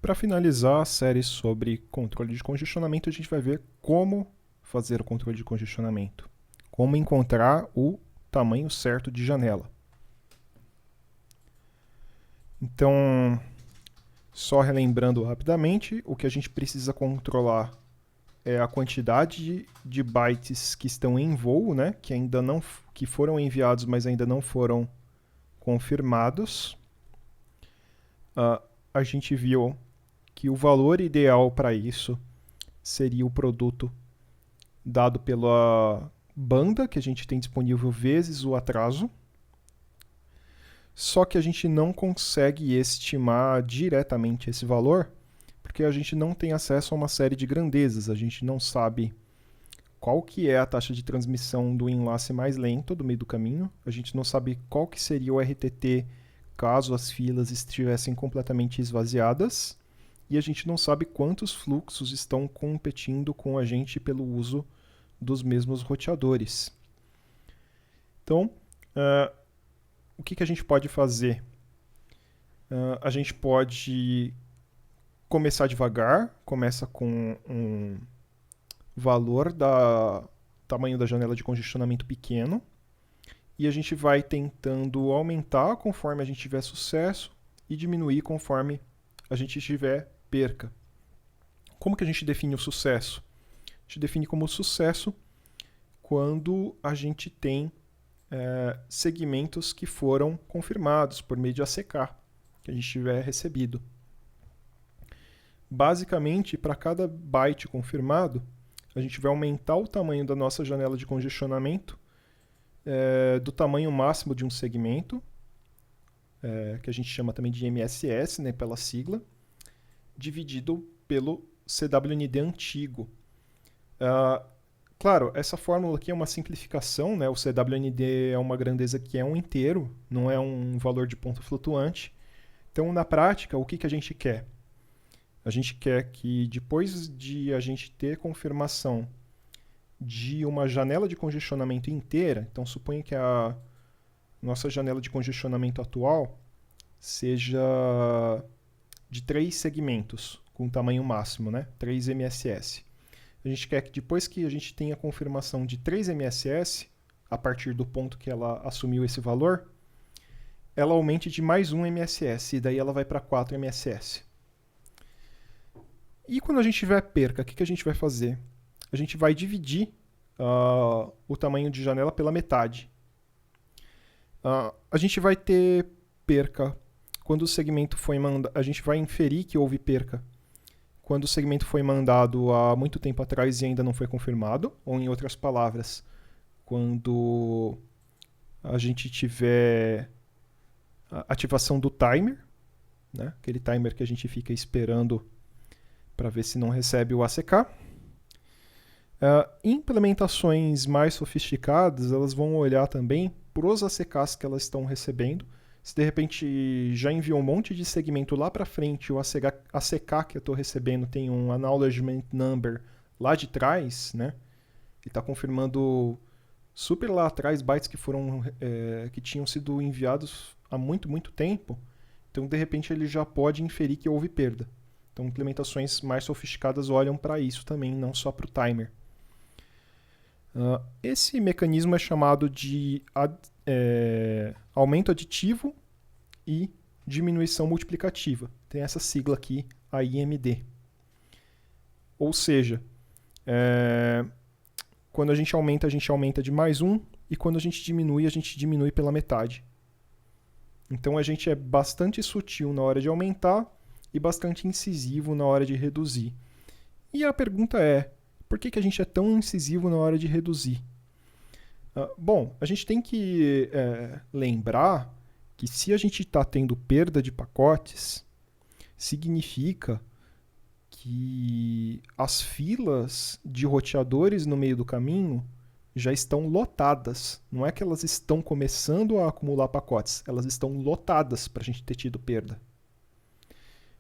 Para finalizar a série sobre controle de congestionamento, a gente vai ver como fazer o controle de congestionamento, como encontrar o tamanho certo de janela. Então, só relembrando rapidamente, o que a gente precisa controlar é a quantidade de bytes que estão em voo, né, que foram enviados, mas ainda não foram confirmados. A gente viu que o valor ideal para isso seria o produto dado pela banda que a gente tem disponível vezes o atraso. Só que a gente não consegue estimar diretamente esse valor, porque a gente não tem acesso a uma série de grandezas. A gente não sabe qual que é a taxa de transmissão do enlace mais lento do meio do caminho. A gente não sabe qual que seria o RTT caso as filas estivessem completamente esvaziadas. E a gente não sabe quantos fluxos estão competindo com a gente pelo uso dos mesmos roteadores. Então, o que a gente pode fazer? A gente pode começar devagar, começa com um valor da tamanho da janela de congestionamento pequeno, e a gente vai tentando aumentar conforme a gente tiver sucesso e diminuir conforme a gente tiver perca. Como que a gente define o sucesso? A gente define como sucesso quando a gente tem segmentos que foram confirmados por meio de ACK, que a gente tiver recebido. Basicamente, para cada byte confirmado, a gente vai aumentar o tamanho da nossa janela de congestionamento do tamanho máximo de um segmento, que a gente chama também de MSS, né, pela sigla, dividido pelo CWND antigo. Claro, essa fórmula aqui é uma simplificação, né? O CWND é uma grandeza que é um inteiro, não é um valor de ponto flutuante. Então, na prática, o que a gente quer? A gente quer que depois de a gente ter confirmação de uma janela de congestionamento inteira, então suponha que a nossa janela de congestionamento atual seja de 3 segmentos, com tamanho máximo, né? 3 MSS. A gente quer que depois que a gente tenha a confirmação de 3 MSS, a partir do ponto que ela assumiu esse valor, ela aumente de mais 1 MSS, e daí ela vai para 4 MSS. E quando a gente tiver perca, o que a gente vai fazer? A gente vai dividir o tamanho de janela pela metade. A gente vai ter perca quando o segmento foi mandado. A gente vai inferir que houve perca quando o segmento foi mandado há muito tempo atrás e ainda não foi confirmado, ou em outras palavras, quando a gente tiver a ativação do timer, né? Aquele timer que a gente fica esperando para ver se não recebe o ACK. Implementações mais sofisticadas, elas vão olhar também para os ACKs que elas estão recebendo. Se de repente já enviou um monte de segmento lá para frente, o ACK que eu estou recebendo tem um acknowledgement number lá de trás, né? E está confirmando super lá atrás bytes que tinham sido enviados há muito tempo. Então, de repente, ele já pode inferir que houve perda. Então, implementações mais sofisticadas olham para isso também, não só para o timer. Esse mecanismo é chamado de aumento aditivo e diminuição multiplicativa. Tem essa sigla aqui, a IMD. Ou seja, quando a gente aumenta de mais 1, e quando a gente diminui pela metade. Então a gente é bastante sutil na hora de aumentar e bastante incisivo na hora de reduzir. E a pergunta é, por que a gente é tão incisivo na hora de reduzir? Bom, a gente tem que lembrar que se a gente está tendo perda de pacotes, significa que as filas de roteadores no meio do caminho já estão lotadas. Não é que elas estão começando a acumular pacotes, elas estão lotadas para a gente ter tido perda.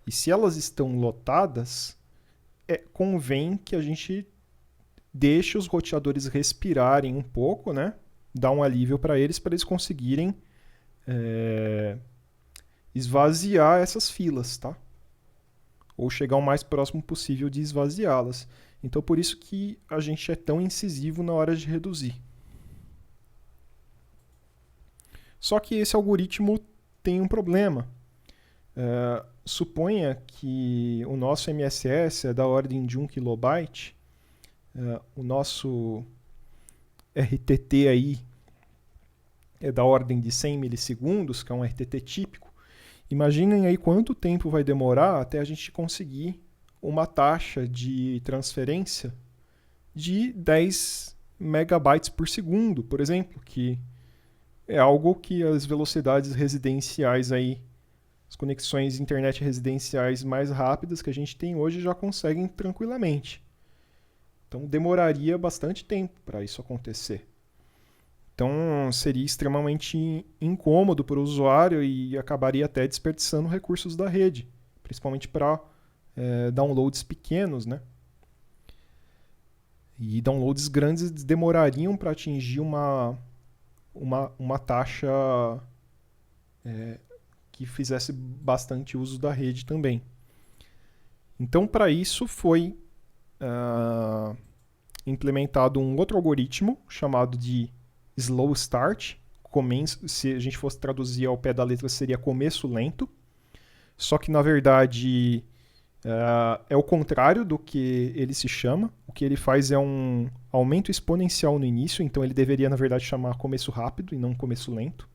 E se elas estão lotadas, convém que a gente deixe os roteadores respirarem um pouco, né? Dar um alívio para eles conseguirem esvaziar essas filas, tá? ou chegar o mais próximo possível de esvaziá-las. Então, por isso que a gente é tão incisivo na hora de reduzir. Só que esse algoritmo tem um problema. Suponha que o nosso MSS é da ordem de 1 kilobyte, o nosso RTT aí é da ordem de 100 milissegundos, que é um RTT típico. Imaginem aí quanto tempo vai demorar até a gente conseguir uma taxa de transferência de 10 megabytes por segundo, por exemplo, que é algo que as velocidades residenciais aí, as conexões internet residenciais mais rápidas que a gente tem hoje já conseguem tranquilamente. Então demoraria bastante tempo para isso acontecer. Então seria extremamente incômodo para o usuário e acabaria até desperdiçando recursos da rede, principalmente para downloads pequenos, né? E downloads grandes demorariam para atingir uma taxa que fizesse bastante uso da rede também. Então, para isso foi implementado um outro algoritmo chamado de Slow Start. Se a gente fosse traduzir ao pé da letra, seria começo lento. Só que, na verdade, é o contrário do que ele se chama. O que ele faz é um aumento exponencial no início, então ele deveria, na verdade, chamar começo rápido e não começo lento.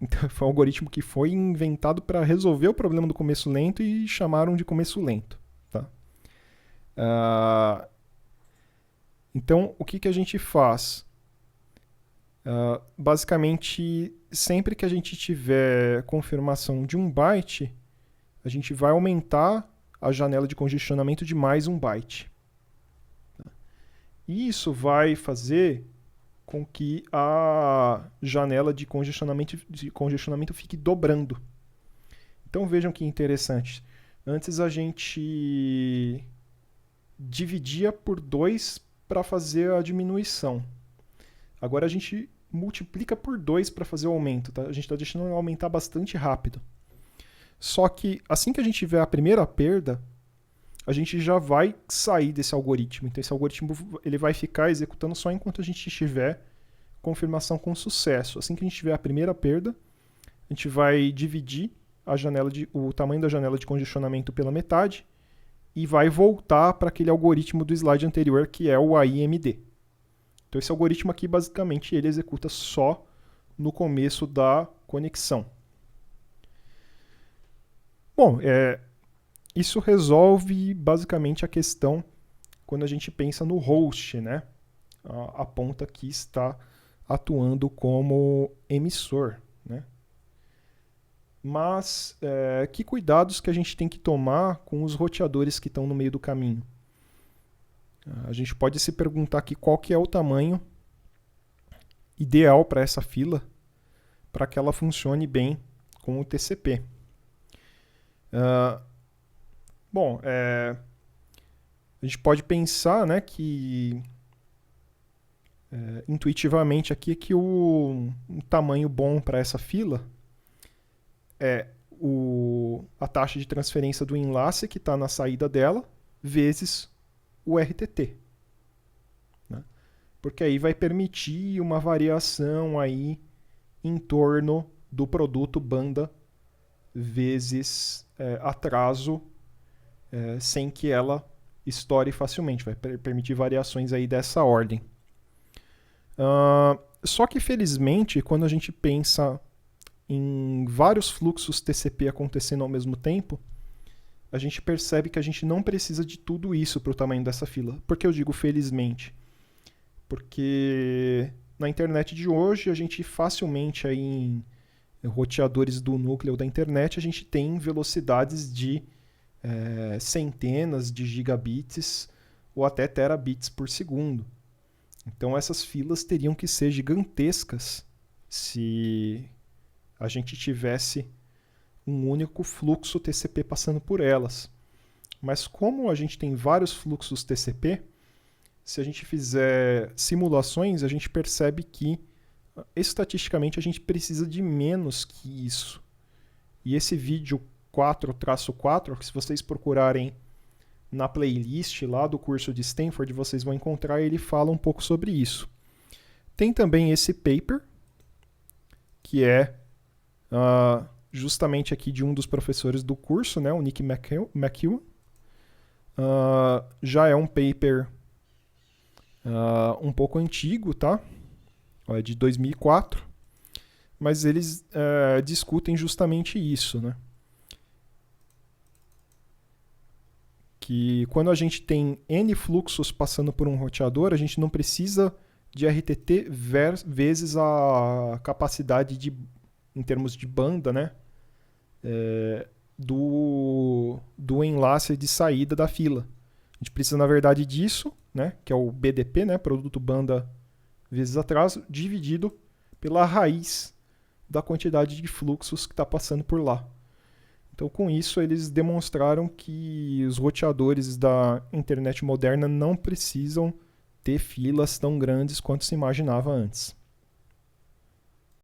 Então foi um algoritmo que foi inventado para resolver o problema do começo lento e chamaram de começo lento. Tá? Então, o que a gente faz? Basicamente, sempre que a gente tiver confirmação de 1 byte, a gente vai aumentar a janela de congestionamento de mais 1 byte. E isso vai fazer com que a janela de congestionamento fique dobrando. Então vejam que interessante. Antes a gente dividia por 2 para fazer a diminuição. Agora a gente multiplica por 2 para fazer o aumento. Tá? A gente está deixando aumentar bastante rápido. Só que assim que a gente tiver a primeira perda, a gente já vai sair desse algoritmo. Então esse algoritmo ele vai ficar executando só enquanto a gente tiver confirmação com sucesso. Assim que a gente tiver a primeira perda, a gente vai dividir o tamanho da janela de congestionamento pela metade e vai voltar para aquele algoritmo do slide anterior, que é o AIMD. Então esse algoritmo aqui, basicamente, ele executa só no começo da conexão. Bom, isso resolve basicamente a questão quando a gente pensa no host, né? A ponta que está atuando como emissor, né? Mas que cuidados que a gente tem que tomar com os roteadores que estão no meio do caminho? A gente pode se perguntar aqui qual que é o tamanho ideal para essa fila para que ela funcione bem com o TCP. Bom, a gente pode pensar, né, que intuitivamente aqui que um tamanho bom para essa fila é a taxa de transferência do enlace que está na saída dela vezes o RTT. Né? Porque aí vai permitir uma variação aí em torno do produto banda vezes atraso sem que ela estoure facilmente. Vai permitir variações aí dessa ordem. Só que, felizmente, quando a gente pensa em vários fluxos TCP acontecendo ao mesmo tempo, a gente percebe que a gente não precisa de tudo isso para o tamanho dessa fila. Por que eu digo felizmente? Porque na internet de hoje, a gente facilmente aí em roteadores do núcleo da internet, a gente tem velocidades de centenas de gigabits ou até terabits por segundo. Então essas filas teriam que ser gigantescas se a gente tivesse um único fluxo TCP passando por elas. Mas como a gente tem vários fluxos TCP, se a gente fizer simulações, a gente percebe que estatisticamente a gente precisa de menos que isso. E esse vídeo 4-4, que se vocês procurarem na playlist lá do curso de Stanford, vocês vão encontrar, ele fala um pouco sobre isso. Tem também esse paper, que é justamente aqui de um dos professores do curso, né, o Nick McEwen. Já é um paper um pouco antigo, tá? É de 2004, mas eles discutem justamente isso, né? Que quando a gente tem N fluxos passando por um roteador, a gente não precisa de RTT vezes a capacidade em termos de banda, né? Do enlace de saída da fila. A gente precisa, na verdade, disso, né? Que é o BDP, né? Produto banda vezes atraso, dividido pela raiz da quantidade de fluxos que está passando por lá. Então, com isso, eles demonstraram que os roteadores da internet moderna não precisam ter filas tão grandes quanto se imaginava antes.